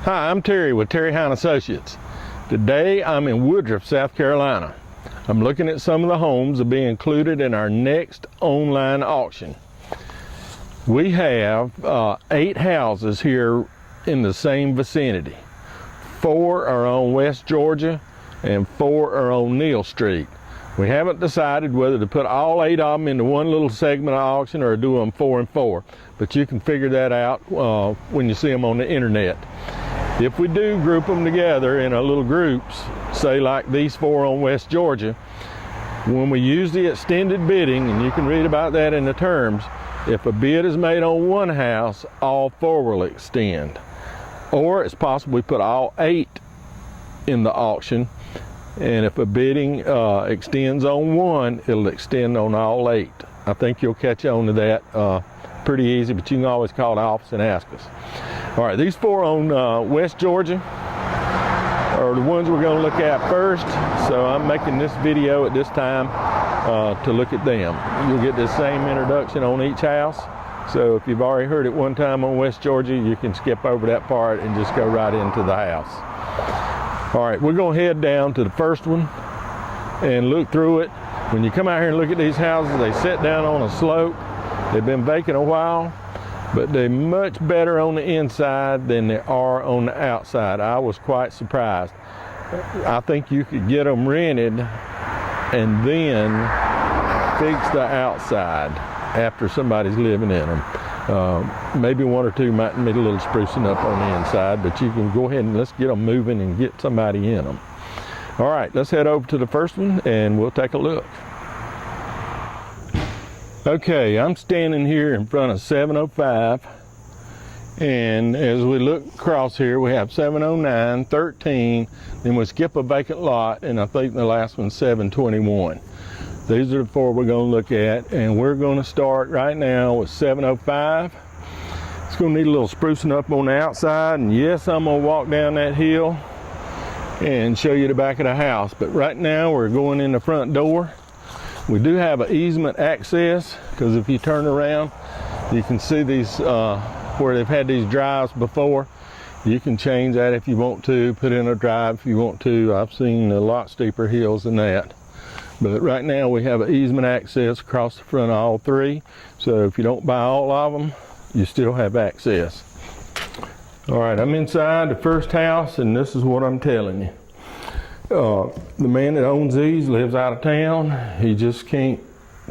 Hi, I'm Terry with Terry Hine Associates. Today I'm in Woodruff, South Carolina. I'm looking at some of the homes that will be included in our next online auction. We have 8 houses here in the same vicinity. 4 are on West Georgia and 4 are on Neal Street. We haven't decided whether to put all 8 of them into one little segment of auction or do them 4 and 4, but you can figure that out when you see them on the internet. If we do group them together in a little groups, say like these 4 on West Georgia, when we use the extended bidding, and you can read about that in the terms, if a bid is made on one house, all 4 will extend. Or it's possible we put all 8 in the auction, and if a bidding extends on one, it'll extend on all 8. I think you'll catch on to that pretty easy, but you can always call the office and ask us. All right, these 4 on West Georgia are the ones we're going to look at first, so I'm making this video at this time to look at them. You'll get the same introduction on each house, so if you've already heard it one time on West Georgia, you can skip over that part and just go right into the house. All right, we're going to head down to the first one and look through it. When you come out here and look at these houses, they sit down on a slope. They've been vacant a while, but they're much better on the inside than they are on the outside. I was quite surprised. I think you could get them rented and then fix the outside after somebody's living in them. Maybe 1 or 2 might need a little sprucing up on the inside, but you can go ahead and let's get them moving and get somebody in them. All right, let's head over to the first one and we'll take a look. Okay, I'm standing here in front of 705, and as we look across here, we have 709, 13, then we skip a vacant lot, and I think the last one's 721. These are the 4 we're going to look at, and we're going to start right now with 705. It's going to need a little sprucing up on the outside, and yes, I'm going to walk down that hill and show you the back of the house, but right now we're going in the front door. We do have an easement access, because if you turn around, you can see these where they've had these drives before. You can change that if you want to, put in a drive if you want to. I've seen a lot steeper hills than that. But right now we have an easement access across the front of all 3. So if you don't buy all of them, you still have access. All right, I'm inside the first house, and this is what I'm telling you. The man that owns these lives out of town. He just can't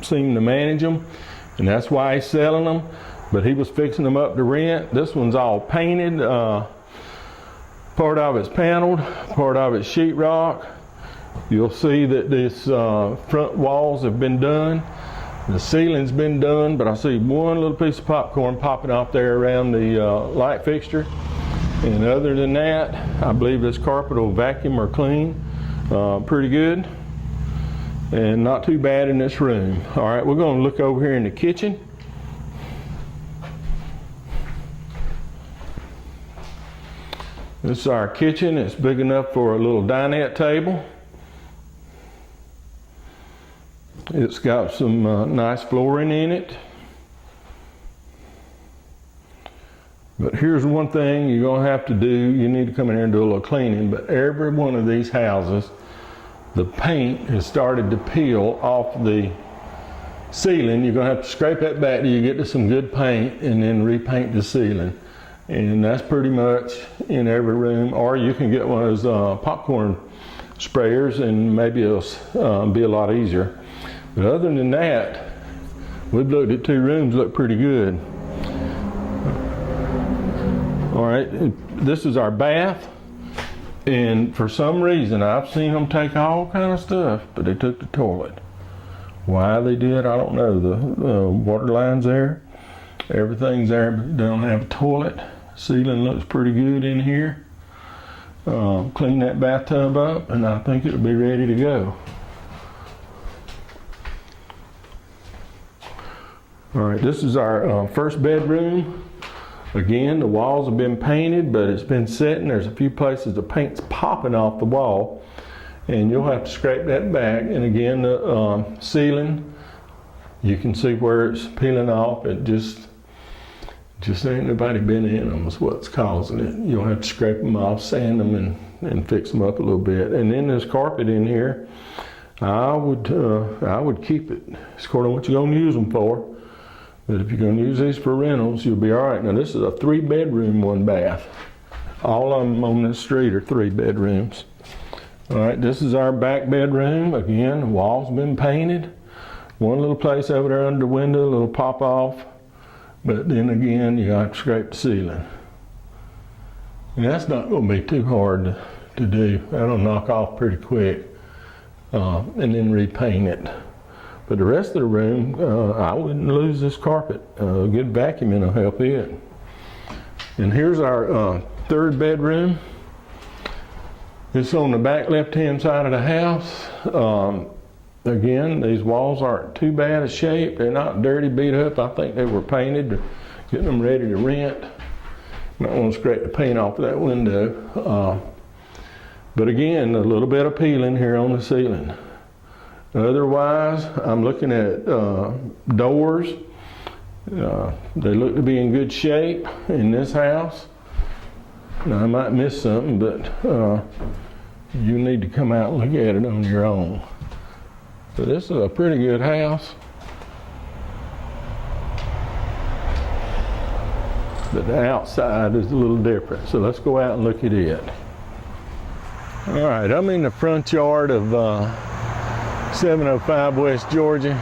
seem to manage them, and that's why he's selling them. But he was fixing them up to rent. This one's all painted. Part of it's paneled, part of it's sheetrock. You'll see that this front walls have been done. The ceiling's been done, but I see one little piece of popcorn popping off there around the light fixture. And other than that, I believe this carpet will vacuum or clean pretty good, and not too bad in this room. All right, we're going to look over here in the kitchen. This is our kitchen. It's big enough for a little dinette table. It's got some nice flooring in it. But here's one thing you're going to have to do. You need to come in here and do a little cleaning. But every one of these houses, the paint has started to peel off the ceiling. You're going to have to scrape that back till you get to some good paint and then repaint the ceiling. And that's pretty much in every room. Or you can get one of those popcorn sprayers, and maybe it'll be a lot easier. But other than that, we've looked at 2 rooms, look pretty good. All right, this is our bath, and for some reason I've seen them take all kind of stuff, but they took the toilet. Why they did, I don't know. The water line's there, everything's there, but they don't have a toilet. Ceiling looks pretty good in here. Clean that bathtub up, and I think it'll be ready to go. All right, this is our first bedroom. Again, the walls have been painted, but it's been setting. There's a few places the paint's popping off the wall, and you'll have to scrape that back. And again, the ceiling, you can see where it's peeling off. It just Just ain't nobody been in them is what's causing it. You'll have to scrape them off, sand them, and fix them up a little bit. And then this carpet in here, I would keep it. It's according to what you're going to use them for. But if you're going to use these for rentals, you'll be all right. Now this is a 3-bedroom, 1 bath. All of them on this street are 3 bedrooms. All right, this is our back bedroom. Again, the walls been painted. One little place over there under the window, a little pop off. But then again, you have to scrape the ceiling. And that's not going to be too hard to do. That'll knock off pretty quick. And then repaint it. But the rest of the room, I wouldn't lose this carpet. A good vacuuming will help it. And here's our 3rd bedroom. It's on the back left-hand side of the house. Again, these walls aren't too bad a shape. They're not dirty, beat up. I think they were painted, getting them ready to rent. Might want to scrape the paint off of that window. But again, a little bit of peeling here on the ceiling. Otherwise, I'm looking at doors. They look to be in good shape in this house. Now, I might miss something, but you need to come out and look at it on your own. So this is a pretty good house. But the outside is a little different. So let's go out and look at it. All right, I'm in the front yard of 705 West Georgia.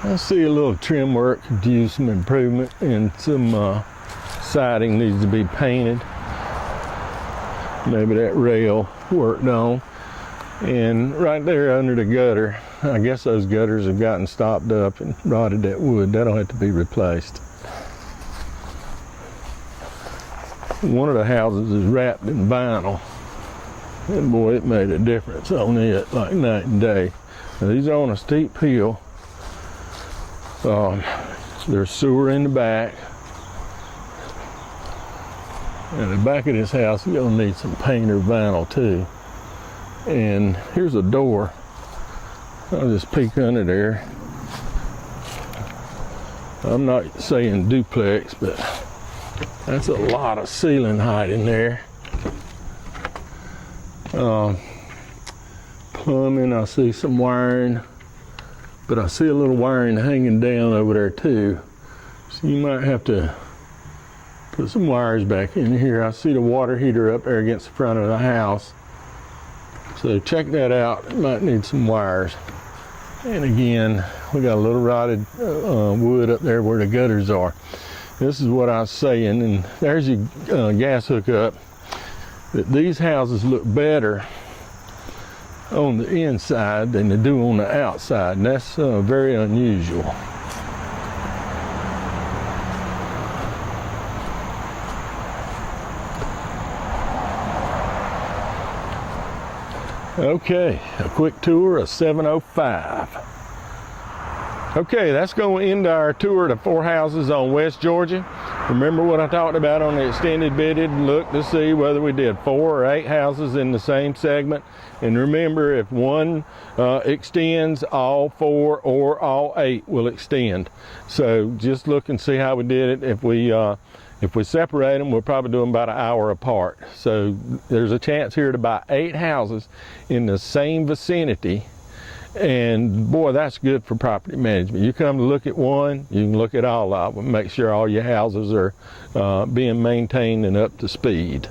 I see a little trim work could use some improvement, and some siding needs to be painted. Maybe that rail worked on. And right there under the gutter, I guess those gutters have gotten stopped up and rotted that wood. That'll have to be replaced. One of the houses is wrapped in vinyl. And boy, it made a difference on it like night and day. Now, these are on a steep hill. There's sewer in the back. And the back of this house is gonna need some paint or vinyl too. And here's a door. I'll just peek under there. I'm not saying duplex, but that's a lot of ceiling height in there. Plumbing, I see some wiring, but I see a little wiring hanging down over there too. So you might have to put some wires back in here. I see the water heater up there against the front of the house. So check that out. It might need some wires. And again, we got a little rotted wood up there where the gutters are. This is what I was saying, and there's your gas hookup. That these houses look better on the inside than they do on the outside, and that's very unusual. Okay, a quick tour of 705. Okay, that's going to end our tour of 4 houses on West Georgia. Remember what I talked about on the extended bidded? Look to see whether we did 4 or 8 houses in the same segment. And remember, if one extends, all 4 or all 8 will extend. So just look and see how we did it. If we separate them, we'll probably do them about an hour apart. So there's a chance here to buy 8 houses in the same vicinity. And boy, that's good for property management. You come to look at one, you can look at all of them, make sure all your houses are being maintained and up to speed.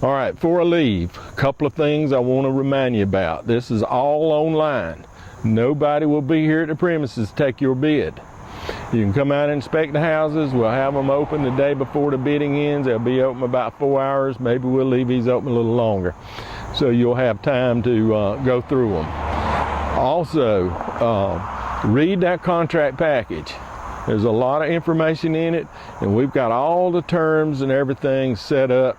All right, before I leave, a couple of things I want to remind you about. This is all online. Nobody will be here at the premises to take your bid. You can come out and inspect the houses. We'll have them open the day before the bidding ends. They'll be open about 4 hours. Maybe we'll leave these open a little longer. So you'll have time to go through them. Also, read that contract package. There's a lot of information in it, and we've got all the terms and everything set up.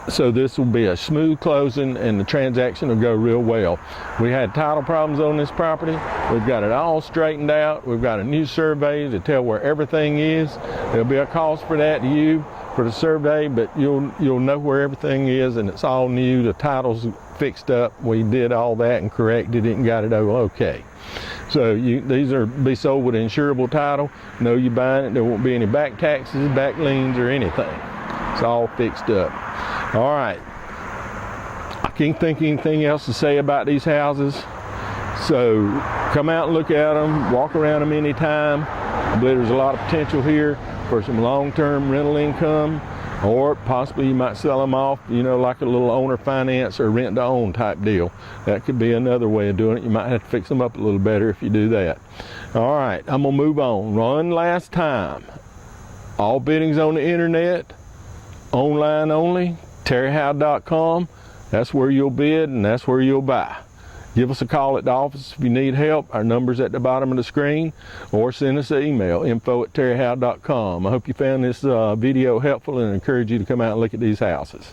So this will be a smooth closing, and the transaction will go real well. We had title problems on this property. We've got it all straightened out. We've got a new survey to tell where everything is. There'll be a cost for that to you for the survey, but you'll know where everything is, and it's all new. The title's fixed up. We did all that and corrected it and got it okay. So So these are be sold with insurable title. Know you buying it. There won't be any back taxes, back liens, or anything. It's all fixed up. All right. I can't think of anything else to say about these houses. So come out and look at them. Walk around them anytime. I believe there's a lot of potential here for some long-term rental income, or possibly you might sell them off, you know, like a little owner finance or rent to own type deal. That could be another way of doing it. You might have to fix them up a little better if you do that. All right, I'm gonna move on. One last time. All biddings on the internet, online only, terryhowe.com. That's where you'll bid and that's where you'll buy. Give us a call at the office if you need help. Our number's at the bottom of the screen, or send us an email, info@terryhowe.com. I hope you found this video helpful and encourage you to come out and look at these houses.